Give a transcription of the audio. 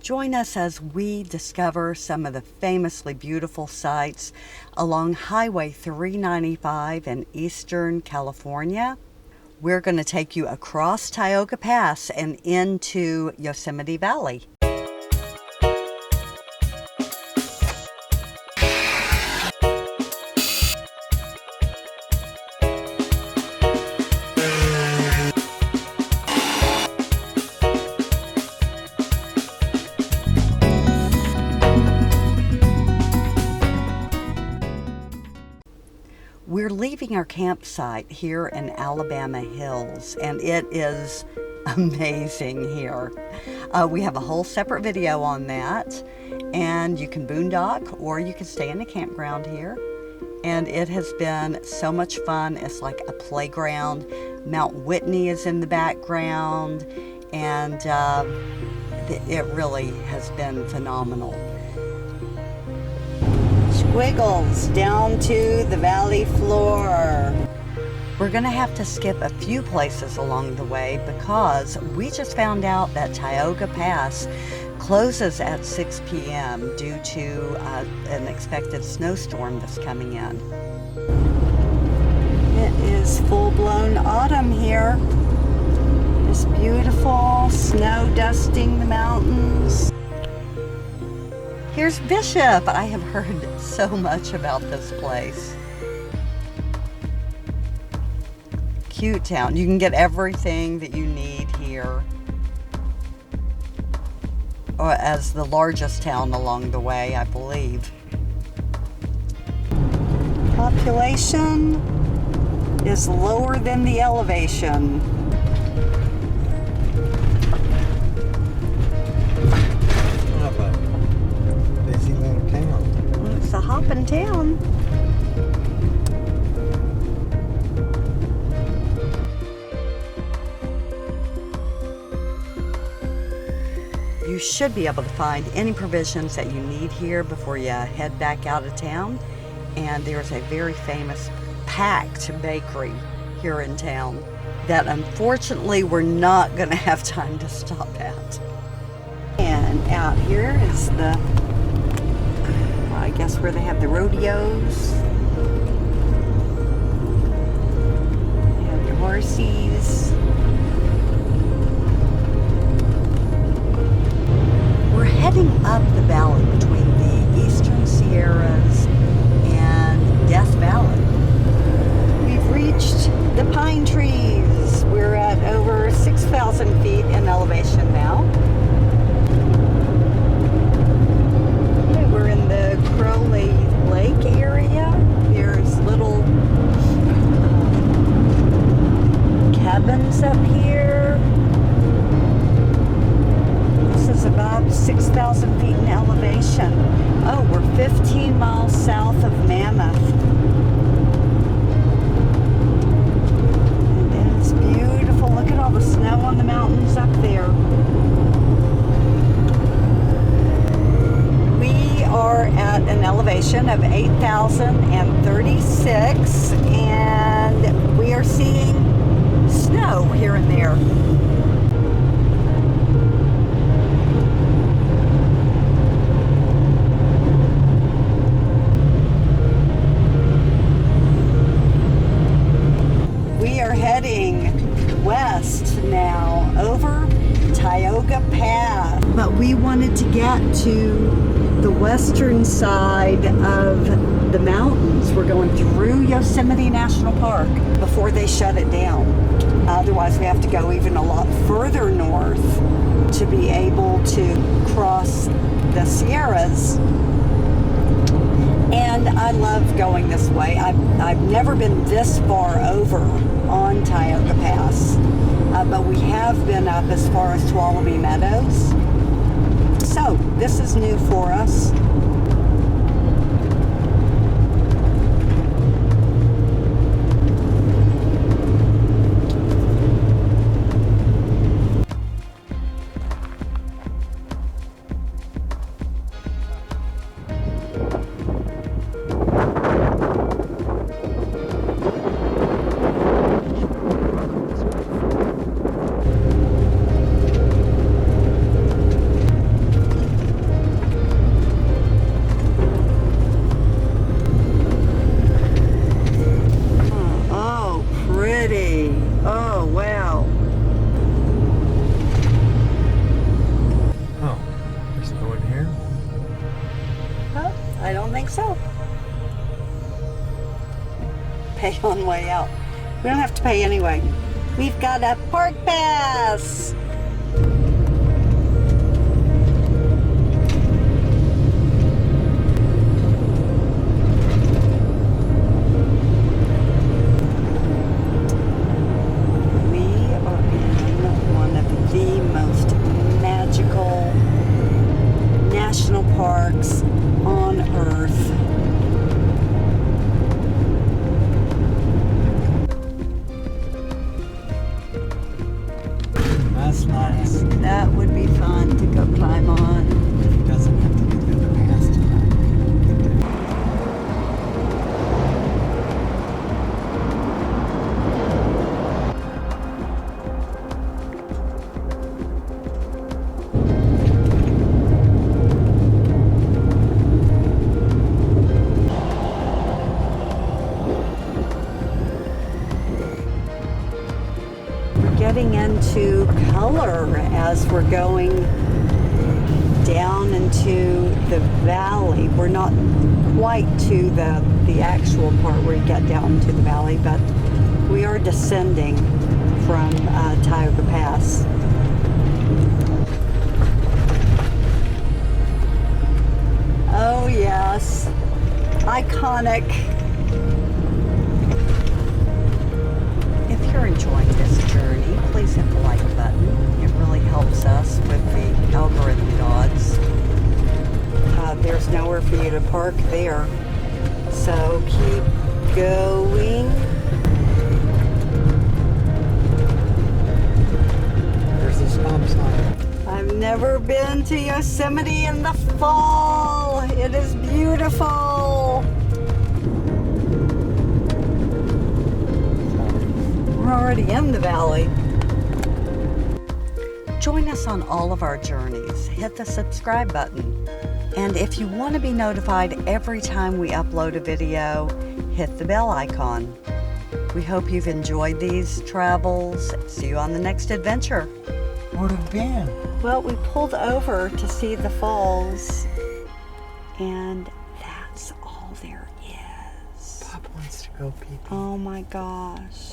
Join us as we discover some of the famously beautiful sights along Highway 395 in Eastern California. We're going to take you across Tioga Pass and into Yosemite Valley. We're leaving our campsite here in Alabama Hills, and it is amazing here. We have a whole separate video on that, and you can boondock or you can stay in a campground here. And it has been so much fun. It's like a playground. Mount Whitney is in the background, and it really has been phenomenal. Squiggles down to the valley floor. We're going to have to skip a few places along the way because we just found out that Tioga Pass closes at 6 p.m. due to an expected snowstorm that's coming in. It is full-blown autumn here. It's beautiful, snow dusting the mountains. Here's Bishop. I have heard so much about this place. Cute town. You can get everything that you need here. Or as the largest town along the way, I believe. Population is lower than the elevation. It's a hopping town. You should be able to find any provisions that you need here before you head back out of town. And there's a very famous packed bakery here in town that unfortunately we're not going to have time to stop at. And out here is the I guess where they have the rodeos. They have your horsies. We're heading up the valley between the Eastern Sierras and Death Valley. We've reached the pine trees. We're at over 6,000 feet in elevation now. We're in the Crowley Lake area. There's little cabins up here. This is about 6,000 feet in elevation. Oh, we're 15 miles south of Mammoth. And it's beautiful. Look at all the snow on the mountains up there. We are at an elevation of 8,036, and we are seeing snow here and there. We are heading west now over Tioga Pass, but we wanted to get to the western side of the mountains. We're going through Yosemite National Park before they shut it down. Otherwise, we have to go even a lot further north to be able to cross the Sierras. And I love going this way. I've never been this far over on Tioga Pass, but we have been up as far as Tuolumne Meadows. So this is new for us. so. Pay on way out. We don't have to pay anyway. We've got a park pass. Parks on Earth. That's nice. That would be fun to go climb on. It doesn't have to be through the pass tonight. Getting into color as we're going down into the valley. We're not quite to the actual part where you get down to the valley, but we are descending from Tioga Pass. Oh yes, iconic. If you're enjoying this journey, please hit the like button. It really helps us with the algorithm gods. There's nowhere for you to park there, so keep going. There's a stop sign. I've never been to Yosemite in the fall. It is beautiful. We're already in the valley. Join us on all of our journeys. Hit the subscribe button. And if you want to be notified every time we upload a video, hit the bell icon. We hope you've enjoyed these travels. See you on the next adventure. Where have you been? Well, we pulled over to see the falls, and that's all there is. Pop wants to go pee. Oh my gosh.